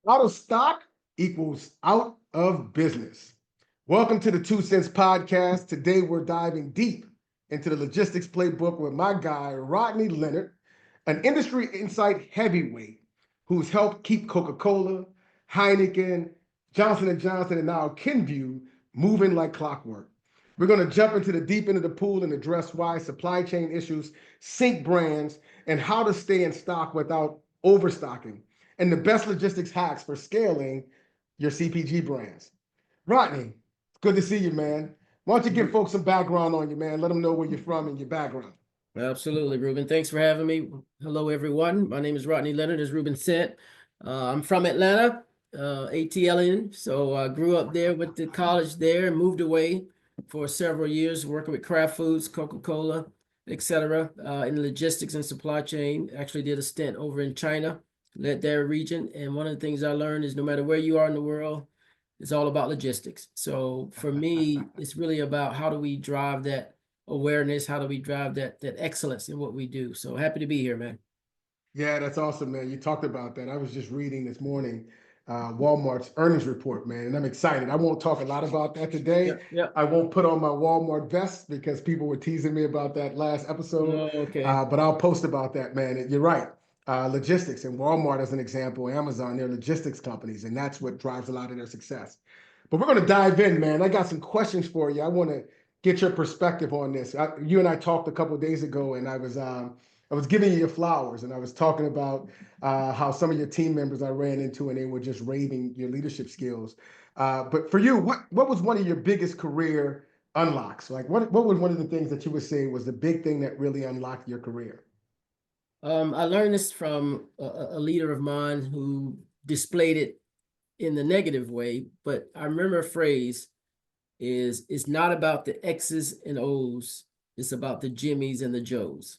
Out of stock equals out of business. Welcome to the 2 Cents Podcast. Today we're diving deep into the logistics playbook with my guy, Rodney Leonard, an industry insight heavyweight who's helped keep Coca-Cola, Heineken, Johnson & Johnson, and now Kenvue moving like clockwork. We're going to jump into the deep end of the pool and address why supply chain issues sink brands and how to stay in stock without overstocking and the best logistics hacks for scaling your CPG brands. Rodney, it's good to see you, man. Why don't you give folks some background on you, man? Let them know where you're from and your background. Absolutely, Reuben. Thanks for having me. Hello, everyone. My name is Rodney Leonard, as Reuben said. I'm from Atlanta, ATLN. So I grew up there, went to college there, and moved away for several years, working with Kraft Foods, Coca-Cola, etc., in logistics and supply chain. Actually did a stint over in China, led their region. And one of the things I learned is no matter where you are in the world, it's all about logistics. So for me, it's really about how do we drive that awareness, how do we drive that excellence in what we do. So happy to be here, man. Yeah, that's awesome, man. You talked about that. I was just reading this morning Walmart's earnings report, man, and I'm excited. I won't talk a lot about that today. Yeah. I won't put on my Walmart vest because people were teasing me about that last episode. Okay. But I'll post about that, man. You're right. Logistics and Walmart, as an example, Amazon, they're logistics companies, and that's what drives a lot of their success. But we're going to dive in, man. I got some questions for you. I want to get your perspective on this. You and I talked a couple of days ago, and I was giving you your flowers, and I was talking about how some of your team members I ran into, and they were just raving your leadership skills. But for you, what was one of your biggest career unlocks? Like, what was one of the things that you would say was the big thing that really unlocked your career? I learned this from a leader of mine who displayed it in the negative way, but I remember a phrase is it's not about the X's and O's, it's about the Jimmys and the Joes.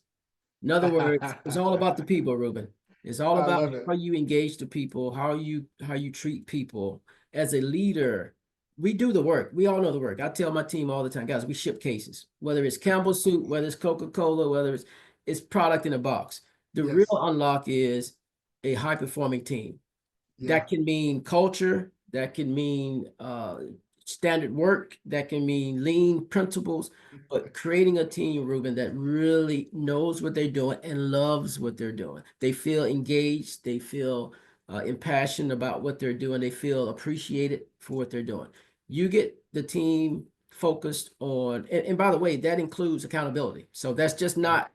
In other words, it's all about the people, Reuben. It's all about how you engage the people, how you treat people. As a leader, we do the work. We all know the work. I tell my team all the time, guys, we ship cases, whether it's Campbell's soup, whether it's Coca-Cola, whether it's product in a box. The real unlock is a high-performing team. That can mean culture, that can mean standard work, that can mean lean principles, but creating a team, Reuben, that really knows what they're doing and loves what they're doing. They feel engaged, they feel impassioned about what they're doing, they feel appreciated for what they're doing. You get the team focused on, and by the way, that includes accountability. So that's just not,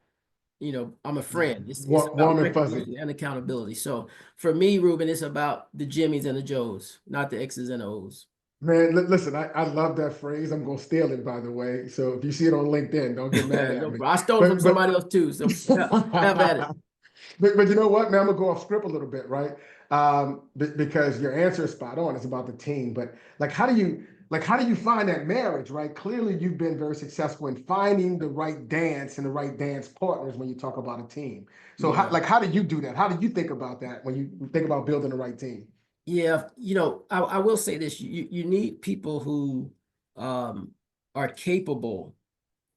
I'm a friend. It's about recognition and accountability. So for me, Reuben, it's about the Jimmys and the Joes, not the X's and O's. Man, listen, I love that phrase. I'm going to steal it, by the way. So if you see it on LinkedIn, don't get mad at me. I stole it from somebody else too, so have at it. But you know what, man, I'm going to go off script a little bit, right? Because your answer is spot on. It's about the team. But how do you find that marriage, right? Clearly, you've been very successful in finding the right dance and the right dance partners when you talk about a team. So how do you do that? How do you think about that when you think about building the right team? Yeah, I will say this. You need people who are capable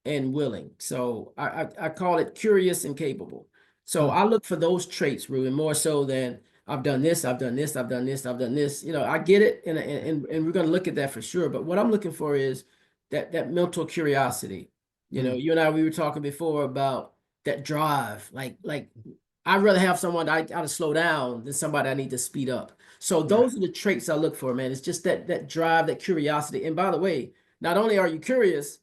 and willing. So I call it curious and capable. So I look for those traits, Reuben, more so than I've done this, I've done this, I've done this, I've done this. I get it, and we're going to look at that for sure. But what I'm looking for is that mental curiosity. You and I, we were talking before about that drive. Like I'd rather have someone I gotta slow down than somebody I need to speed up. So those are the traits I look for, man. It's just that drive, that curiosity. And by the way, not only are you curious,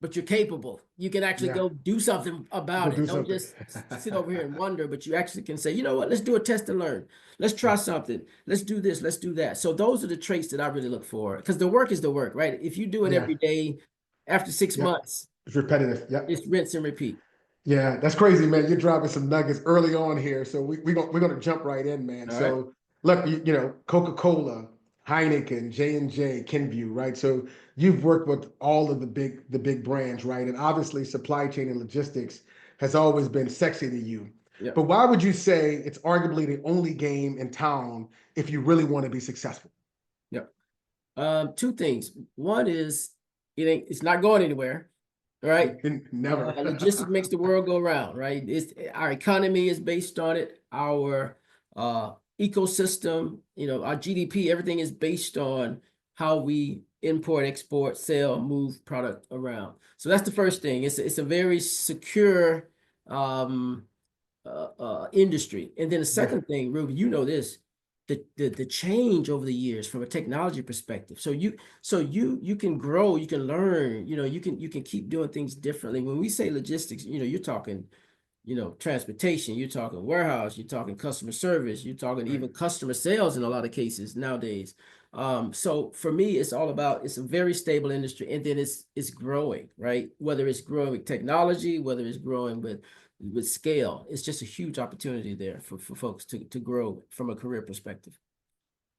but you're capable. You can actually go do something about it. Don't just sit over here and wonder, but you actually can say, you know what, let's do a test and learn. Let's try something. Let's do this. Let's do that. So those are the traits that I really look for, because the work is the work, right? If you do it every day, after 6 months, it's repetitive. It's rinse and repeat. Yeah, that's crazy, man. You're dropping some nuggets early on here, so we're gonna jump right in, man. So look, Coca-Cola, Heineken, J&J, Kenvue, right? So you've worked with all of the big brands, right? And obviously, supply chain and logistics has always been sexy to you. Yep. But why would you say it's arguably the only game in town if you really want to be successful? Yep. Two things. One is it's not going anywhere. Right? Never. Logistics makes the world go round, right? Our economy is based on it. Our ecosystem, our GDP, everything is based on how we import, export, sell, move product around. So that's the first thing. It's a very secure industry. And then the second thing, Ruby, this, the change over the years from a technology perspective. So you can grow, you can learn, you can keep doing things differently. When we say logistics, you're talking transportation, you're talking warehouse, you're talking customer service, you're talking even customer sales in a lot of cases nowadays. So for me, it's all about, it's a very stable industry, and then it's growing, right? Whether it's growing with technology, whether it's growing with scale, it's just a huge opportunity there for folks to grow from a career perspective.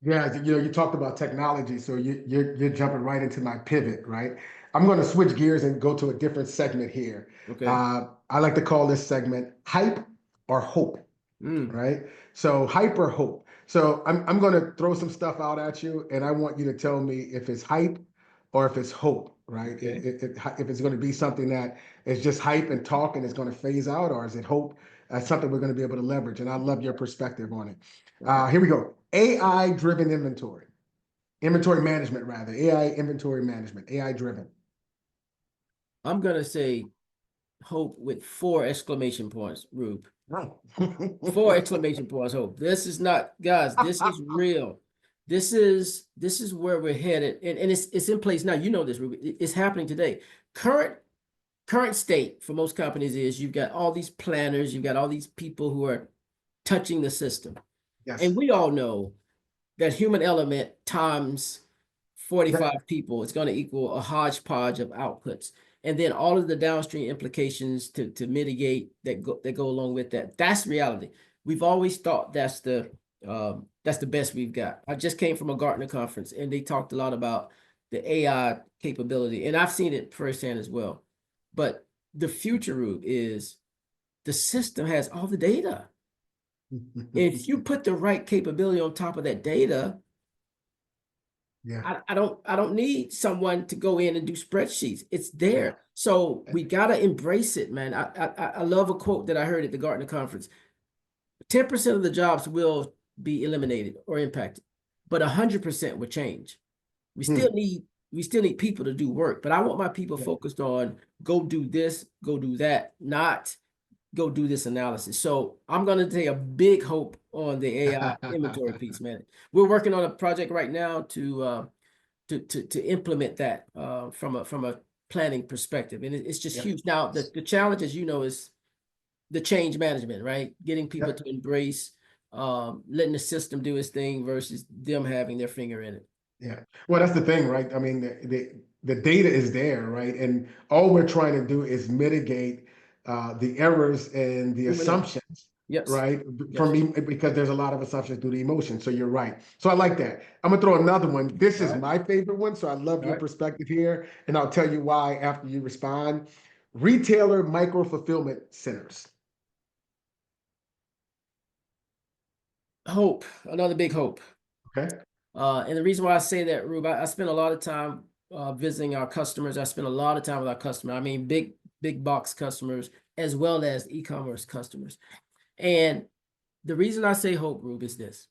Yeah, you talked about technology, so you're jumping right into my pivot, right? I'm going to switch gears and go to a different segment here. Okay. I like to call this segment hype or hope, right? So hype or hope. So I'm going to throw some stuff out at you, and I want you to tell me if it's hype or if it's hope, right? Okay. If it's going to be something that is just hype and talk and it's going to phase out, or is it hope? Something we're going to be able to leverage, and I love your perspective on it. Here we go. AI-driven inventory management, rather. AI inventory management, AI-driven. I'm going to say hope with 4 exclamation points, Rube. Right. 4 exclamation points, hope. This is not, guys, this is real. This is where we're headed. And it's in place now. You know this, Rube. It's happening today. Current state for most companies is you've got all these planners, you've got all these people who are touching the system. Yes. And we all know that human element times 45 people, it's going to equal a hodgepodge of outputs. And then all of the downstream implications to mitigate that go along with that. That's reality. We've always thought that's the best we've got. I just came from a Gartner conference, and they talked a lot about the AI capability, and I've seen it firsthand as well. But the future, Rube, is the system has all the data. If you put the right capability on top of that data, I don't need someone to go in and do spreadsheets. It's there. So we gotta embrace it, man. I love a quote that I heard at the Gartner conference. 10% of the jobs will be eliminated or impacted, but 100% will change. We still need people to do work, but I want my people focused on go do this, go do that, not go do this analysis. So I'm going to take a big hope on the AI inventory piece, man. We're working on a project right now to implement that from a planning perspective, and it's just huge. Now the challenge, as you know, is the change management, right? Getting people to embrace letting the system do its thing versus them having their finger in it. Yeah. Well, that's the thing, right? I mean, the data is there, right? And all we're trying to do is mitigate the errors and the assumptions, right? Because there's a lot of assumptions through the emotion. So you're right. So I like that. I'm gonna throw another one. This is my favorite one. So I love your perspective here, and I'll tell you why after you respond. Retailer micro fulfillment centers. Hope, another big hope. Okay. And the reason why I say that, Rube, I spend a lot of time visiting our customers. I spend a lot of time with our customers. I mean, big box customers as well as e-commerce customers. And the reason I say hope, Rube, is this.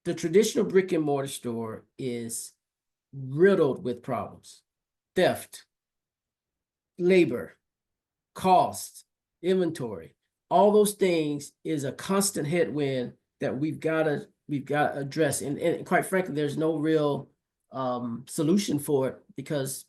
The traditional brick and mortar store is riddled with problems. Theft, labor, cost, inventory. All those things is a constant headwind that we've got to address. And quite frankly, there's no real solution for it because,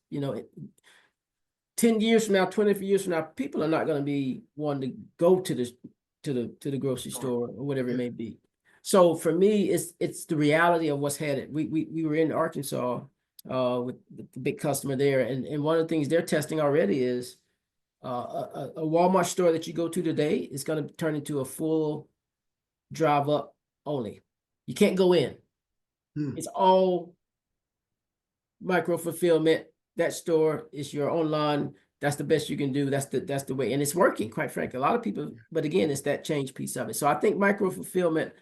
10 years from now, 20 years from now, people are not going to be wanting to go to the grocery store or whatever it may be. So for me, it's the reality of what's headed. We were in Arkansas with the big customer there, and one of the things they're testing already is a Walmart store that you go to today is going to turn into a full drive up only. You can't go in. It's all micro fulfillment. That store is your online. That's the best you can do. That's the way, and it's working. Quite frankly, a lot of people. But again, it's that change piece of it. So I think micro fulfillment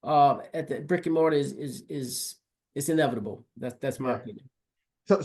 at the brick and mortar is inevitable. That's my opinion. So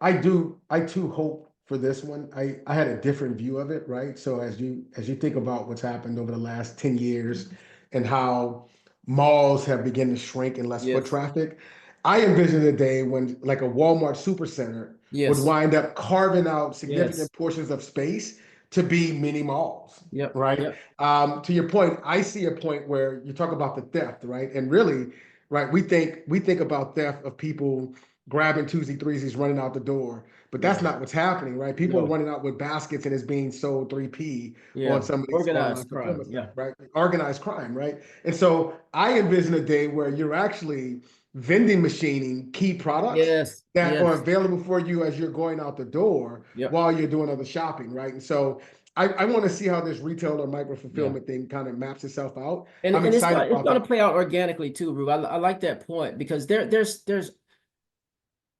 I too hope for this one. I had a different view of it, right? So as you think about what's happened over the last 10 years and how malls have begun to shrink and less foot Yes. traffic. I envision a day when like a Walmart supercenter would Yes. wind up carving out Yes. significant portions of space to be mini malls, Yep. right? Yep. To your point, I see a point where you talk about the theft, right? And really, right, we think about theft of people grabbing twosy threesies, running out the door, but that's No. not what's happening, right? People are No. running out with baskets and it's being sold 3P on Yeah. some of these online Organized crime. fulfillment Yeah. centers, right? Organized crime, right? And so I envision a day where you're actually vending machining key products Yes. that are Yes. available for you as you're going out the door Yep. while you're doing other shopping, right? And so I want to see how this retail or micro Yeah. fulfillment thing kind of maps itself out. And I'm and excited it's about gonna that. play out organically too, Rube. I like that point because there's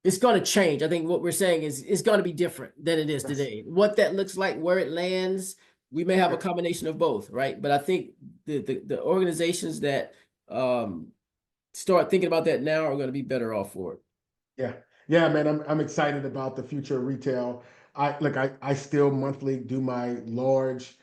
it's going to change. I think what we're saying is it's going to be different than it is Yes. today. What that looks like, where it lands, we may have a combination of both, right? But I think the organizations that start thinking about that now are going to be better off for it. Yeah. Yeah, man, I'm excited about the future of retail. I still monthly do my large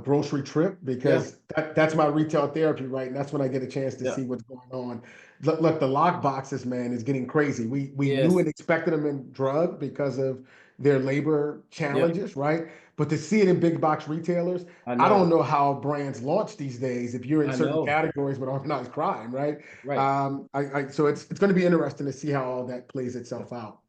grocery trip Yeah, because that's my retail therapy, right? And that's when I get a chance to yeah, see what's going on. Look, the lock boxes, man, is getting crazy. We knew yes, and expected them in drug because of their labor yeah. challenges, right? But to see it in big box retailers, I I don't know, know how brands launch these days if you're in I certain know. categories with organized crime, right? Right. So it's going to be interesting to see how all that plays itself out.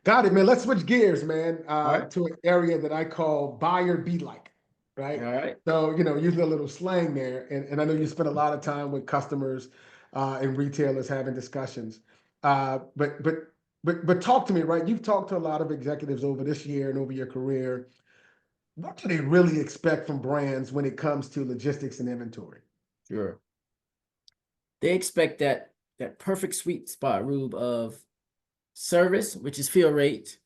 Got it, man. Let's switch gears, man, All right. to an area that I call buyer be like, All right? right. So, using a little slang there, and I know you spend a lot of time with customers and retailers having discussions. But talk to me, right? You've talked to a lot of executives over this year and over your career. What do they really expect from brands when it comes to logistics and inventory? Sure. They expect that perfect sweet spot, Rube, of service, which is fill rate,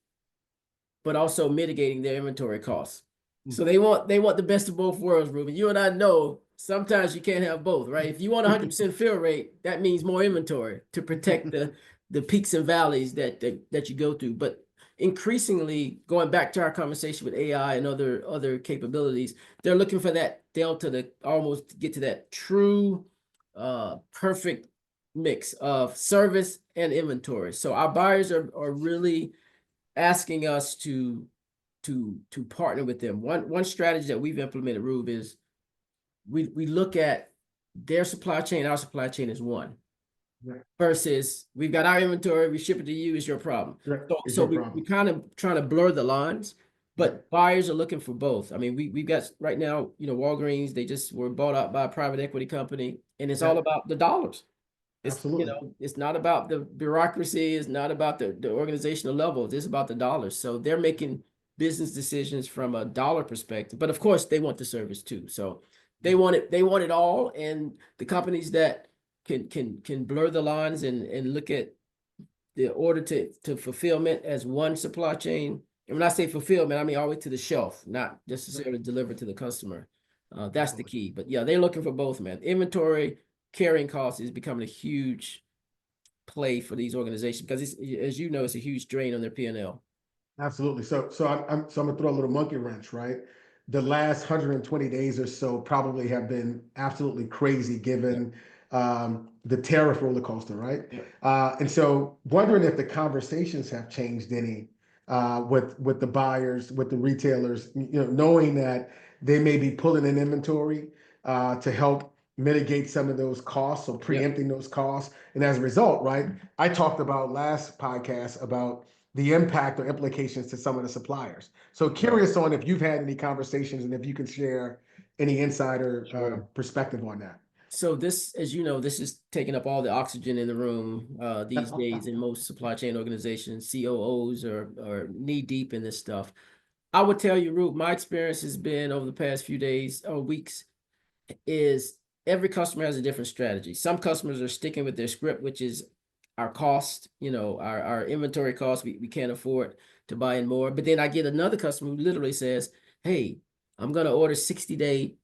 but also mitigating their inventory costs. So they want the best of both worlds, Ruben. You and I know sometimes you can't have both, right? If you want 100% fill rate, that means more inventory to protect the peaks and valleys that you go through. But increasingly, going back to our conversation with AI and other capabilities, they're looking for that delta to almost get to that true perfect mix of service and inventory. So our buyers are really asking us to partner with them. One strategy that we've implemented, Rube, is we look at their supply chain, our supply chain is one. Right. Versus we've got our inventory, we ship it to you, it's your problem. Right. So It's so your we problem. kind of trying to blur the lines, Yeah. but buyers are looking for both. I mean, we've got right now, Walgreens, they just were bought out by a private equity company, and it's Yeah. all about the dollars. It's Absolutely. it's not about the bureaucracy, it's not about the organizational level, it's about the dollars. So they're making business decisions from a dollar perspective, but of course they want the service too. So they want it all, and the companies that can blur the lines and look at the order to fulfillment as one supply chain. And when I say fulfillment, I mean all the way to the shelf, not necessarily delivered to the customer. That's the Absolutely. key. But yeah, they're looking for both, man. Inventory carrying costs is becoming a huge play for these organizations because it's, as you know, it's a huge drain on their P&L. Absolutely. So I'm gonna throw a little monkey wrench, right? The last 120 days or so probably have been absolutely crazy Yep. given the tariff roller coaster, right? Yep. And so wondering if the conversations have changed any with the buyers, with the retailers, knowing that they may be pulling in inventory to help mitigate some of those costs, so Yep. preempting those costs. And as a result, right, I talked about last podcast about the impact or implications to some of the suppliers. So Right. curious on if you've had any conversations and if you can share any insider Sure. perspective on that. So this, as you know, this is taking up all the oxygen in the room these days in most supply chain organizations. COOs are knee deep in this stuff. I would tell you, Root, my experience has been over the past few days or weeks is every customer has a different strategy. Some customers are sticking with their script, which is our cost, our inventory cost. We can't afford to buy in more. But then I get another customer who literally says, hey, I'm going to order 60-day,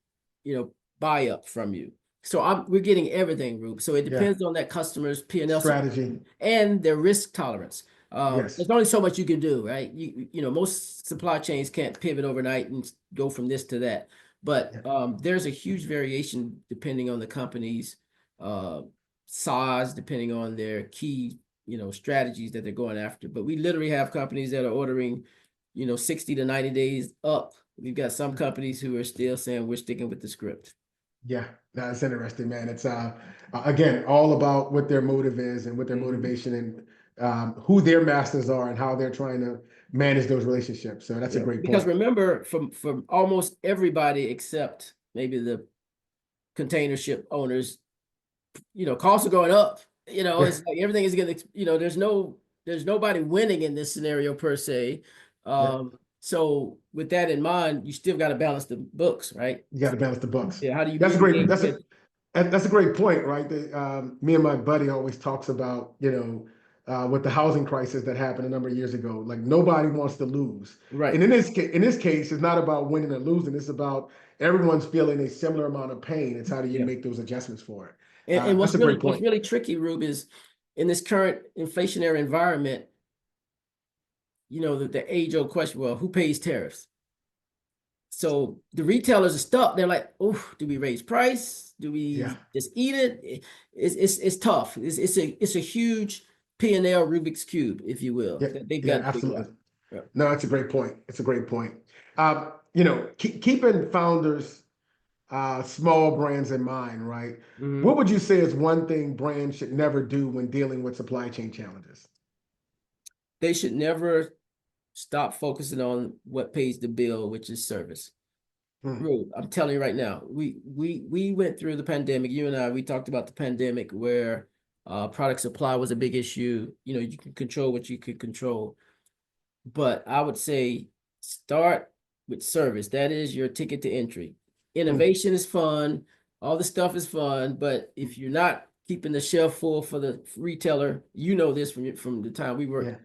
buy up from you. So we're getting everything, Rube. So it Yeah. depends on that customer's P&L Strategy. and their risk tolerance. Yes. There's only so much you can do, right? Most supply chains can't pivot overnight and go from this to that. But Yeah. there's a huge variation depending on the company's size, depending on their key, strategies that they're going after. But we literally have companies that are ordering, 60 to 90 days up. We've got some companies who are still saying we're sticking with the script. Yeah, that's interesting, man. It's again all about what their motive is and what their motivation and who their masters are and how they're trying to manage those relationships. So that's a great Because point. remember, from almost everybody except maybe the container ship owners, costs are going up. It's like everything is getting, there's nobody winning in this scenario per se. So with that in mind, you still got to balance the books, right? You got to balance the books. Yeah. How do you That's a great. mitigate That's a great point, right? Me and my buddy always talks about, with the housing crisis that happened a number of years ago. Like nobody wants to lose. Right. And in this case, it's not about winning or losing. It's about everyone's feeling a similar amount of pain. It's how do you make those adjustments for it? And That's a great point. what's really tricky, Rube, is in this current inflationary environment, the age-old question, well, who pays tariffs? So the retailers are stuck. They're like, oh, do we raise price? Do we just eat it? It's tough. It's a huge P&L Rubik's Cube, if you will. That they've got to absolutely. figure out. No, that's a great point. It's a great point. Keeping founders, small brands in mind, right? What would you say is one thing brands should never do when dealing with supply chain challenges? They should never stop focusing on what pays the bill, which is service. Rube, I'm telling you right now, we went through the pandemic. You and I, we talked about the pandemic where product supply was a big issue. You can control what you could control. But I would say start with service. That is your ticket to entry. Innovation is fun. All the stuff is fun. But if you're not keeping the shelf full for the retailer, this from the time we worked,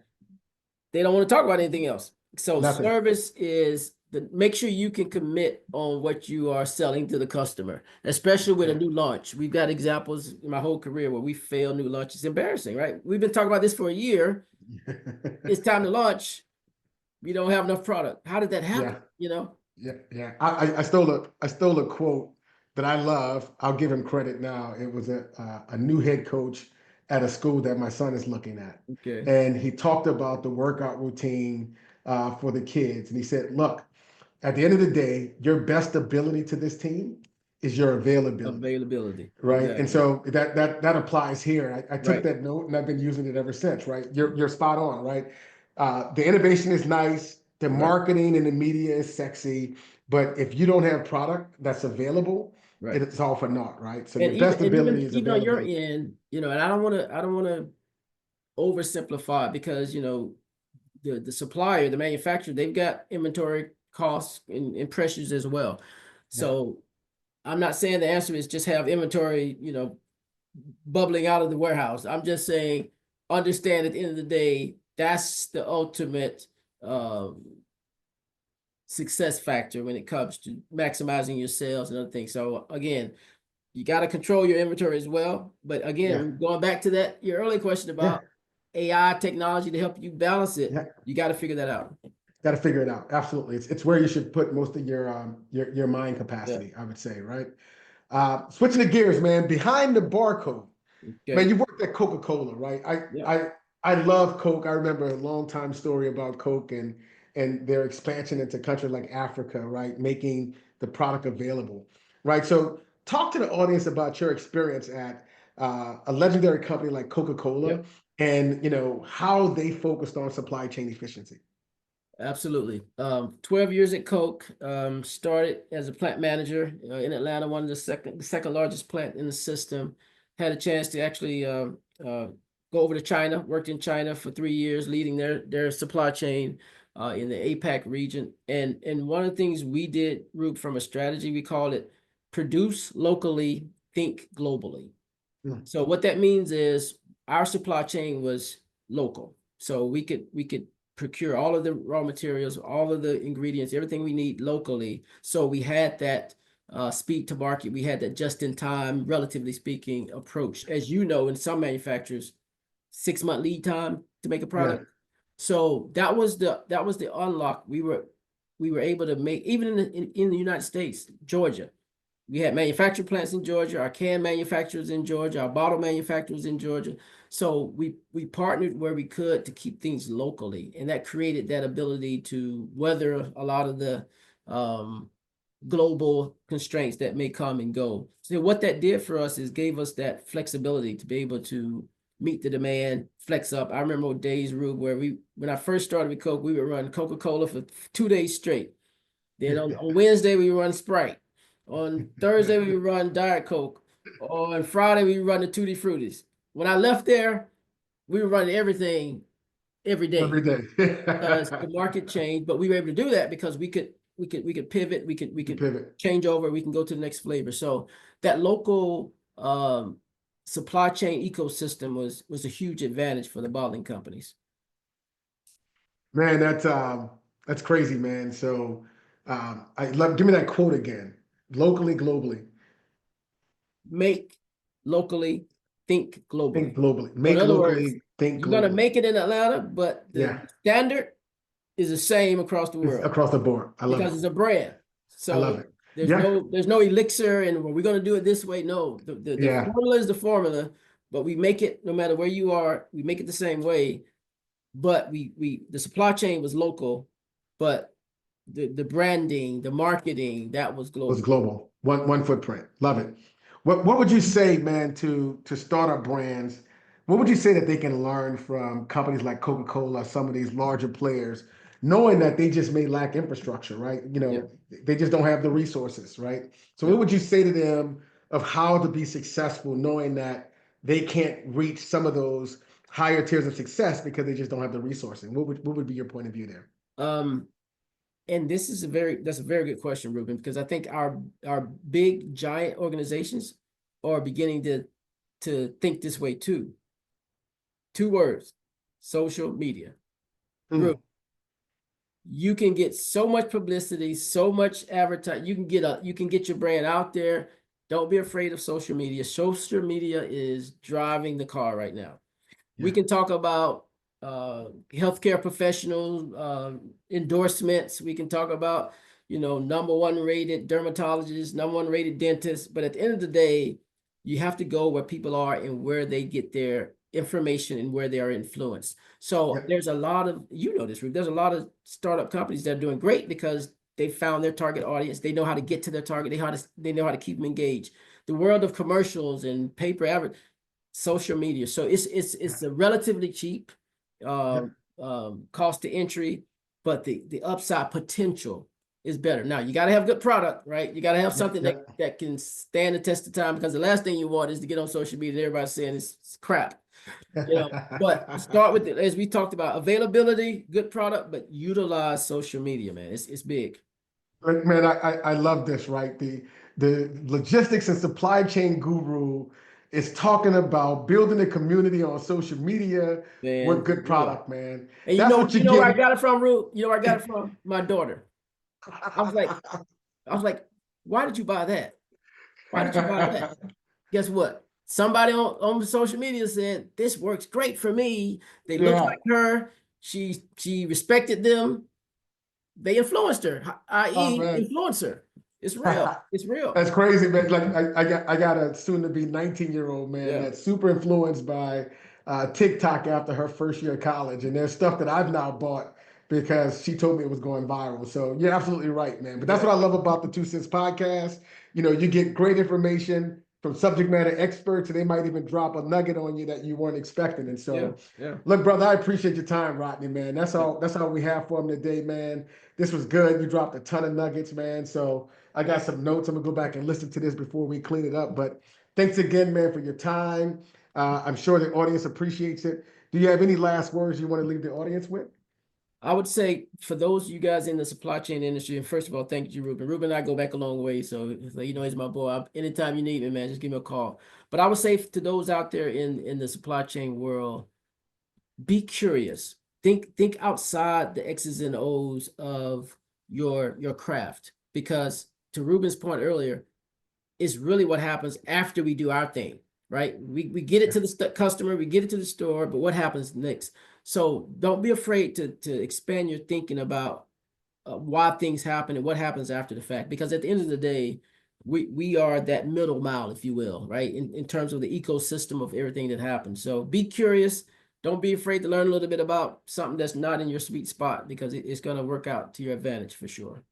they don't want to talk about anything else. So service is make sure you can commit on what you are selling to the customer, especially with a new launch. We've got examples in my whole career where we fail new launches. It's embarrassing, right? We've been talking about this for a year. It's time to launch. We don't have enough product. How did that happen? Yeah. I stole a quote that I love. I'll give him credit now. It was a new head coach at a school that my son is looking at. Okay. And he talked about the workout routine for the kids. And he said, look, at the end of the day, your best ability to this team is your availability. Right. Exactly. And so that applies here. I took that note and I've been using it ever since, right? You're spot on, right? The innovation is nice. The marketing and the media is sexy. But if you don't have product that's available, it's all for naught, right? So your best ability is even on your availability. end, and I don't want to oversimplify it because the supplier, the manufacturer, they've got inventory costs and pressures as well. So I'm not saying the answer is just have inventory, bubbling out of the warehouse. I'm just saying understand at the end of the day, that's the ultimate success factor when it comes to maximizing your sales and other things. So again, you got to control your inventory as well. But again, going back to your earlier question about AI technology to help you balance it, you got to figure that out. Got to figure it out. Absolutely. It's where you should put most of your mind capacity, I would say, right? Switching the gears, man, behind the barcode. Man, you worked at Coca-Cola, right? I love Coke. I remember a long time story about Coke and their expansion into countries like Africa, right? Making the product available, right? So talk to the audience about your experience at a legendary company like Coca-Cola and how they focused on supply chain efficiency. Absolutely. 12 years at Coke, started as a plant manager in Atlanta, one of the second largest plant in the system. Had a chance to actually go over to China, worked in China for 3 years, leading their supply chain in the APAC region. And one of the things we did, Rube, from a strategy, we called it produce locally, think globally. So what that means is our supply chain was local. So we could procure all of the raw materials, all of the ingredients, everything we need locally. So we had that speed to market. We had that just in time, relatively speaking, approach. As you know, in some manufacturers, 6-month lead time to make a product. So that was the unlock. We were able to make, even in the United States, Georgia, We had manufacturing plants in Georgia, our can manufacturers in Georgia, our bottle manufacturers in Georgia. So we partnered where we could to keep things locally, and that created that ability to weather a lot of the global constraints that may come and go. So what that did for us is gave us that flexibility to be able to meet the demand, flex up. I remember days, Rube, where when I first started with Coke, we would run Coca-Cola for 2 days straight. Then on Wednesday, we run Sprite. On Thursday, we run Diet Coke. On Friday, we run the Tutti Fruities. When I left there, we were running everything every day Every day. because the market changed. But we were able to do that because we could pivot, we could Pivot. change over, we can go to the next flavor. So that local supply chain ecosystem was a huge advantage for the bottling companies. Man, that's crazy, man. So I love give me that quote again. Locally, globally. Make locally, think globally. Think globally. So in Make other words, locally, think you're gonna globally. make it in Atlanta, but Yeah. the standard is the same across the It's world across the board. I love because it. it's a brand. I love So it. there's Yeah. no elixir and we're gonna do it this way. No, the Yeah. formula is the formula, but we make it no matter where you are, we make it the same way. But the supply chain was local, but the branding, the marketing, that was Was global. global. One footprint. Love it. What would you say, man, to startup brands? What would you say that they can learn from companies like Coca-Cola, some of these larger players, knowing that they just may lack infrastructure, right? You Yeah. know, they just don't have the resources, right? So Yeah. what would you say to them of how to be successful, knowing that they can't reach some of those higher tiers of success because they just don't have the resourcing? What would be your point of view there? And this is that's a very good question, Reuben, because I think our big giant organizations are beginning to think this way too. 2 words: social media. Mm. You can get so much publicity, so much advertising. You can get your brand out there. Don't be afraid of social media. Social media is driving the car right now. We Yeah. can talk about healthcare professionals, endorsements. We can talk about, #1 rated dermatologists, #1 rated dentists. But at the end of the day, you have to go where people are and where they get their information and where they are influenced. So Yeah. there's a lot of, this, Ruth, there's a lot of startup companies that are doing great because they found their target audience. They know how to get to their target. They know how to keep them engaged. The world of commercials and paper advertising, social media. So it's a relatively cheap cost to entry, but the upside potential is better. Now you got to have good product, right? You got to have something that can stand the test of time, because the last thing you want is to get on social media and everybody's saying it's crap. But start with it, as we talked about, availability, good product, but utilize social media, man. It's big. Man, I love this, right? The logistics and supply chain guru is talking about building a community on social media with Man, good product, man. and That's what you where I get. got it from, Root? You know where I got it from? My daughter. I was like, why did you buy that? Why did you buy that? Guess what? Somebody on social media said, this works great for me. They look Yeah. like her. She respected them. They influenced her, Oh i.e. man. influencer. It's real. It's real. That's crazy, man. Like I got a soon to be 19-year-old man Yeah. that's super influenced by TikTok after her first year of college. And there's stuff that I've now bought because she told me it was going viral. So you're absolutely right, man. But that's Yeah. what I love about the Two Cents podcast. You get great information from subject matter experts, and they might even drop a nugget on you that you weren't expecting. And Yeah. so Yeah. look, brother, I appreciate your time, Rodney, man. That's Yeah. all we have for him today, man. This was good. You dropped a ton of nuggets, man. So I got some notes. I'm gonna go back and listen to this before we clean it up. But thanks again, man, for your time. I'm sure the audience appreciates it. Do you have any last words you want to leave the audience with? I would say for those of you guys in the supply chain industry, and first of all, thank you, Reuben. Reuben and I go back a long way. So, he's my boy. Anytime you need me, man, just give me a call. But I would say to those out there in the supply chain world, be curious. Think outside the X's and O's of your craft, because to Reuben's point earlier, it's really what happens after we do our thing, right? We get it to the customer, we get it to the store, but what happens next? So don't be afraid to expand your thinking about why things happen and what happens after the fact, because at the end of the day, we are that middle mile, if you will, right? In terms of the ecosystem of everything that happens. So be curious. Don't be afraid to learn a little bit about something that's not in your sweet spot, because it's going to work out to your advantage for sure.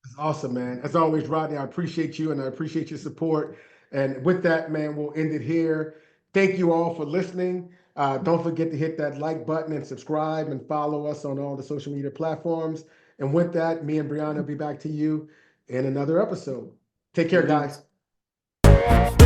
That's awesome, man. As always, Rodney, I appreciate you and I appreciate your support. And with that, man, we'll end it here. Thank you all for listening. Don't forget to hit that like button and subscribe and follow us on all the social media platforms. And with that, me and Brianna will be back to you in another episode. Take care, Will do. guys.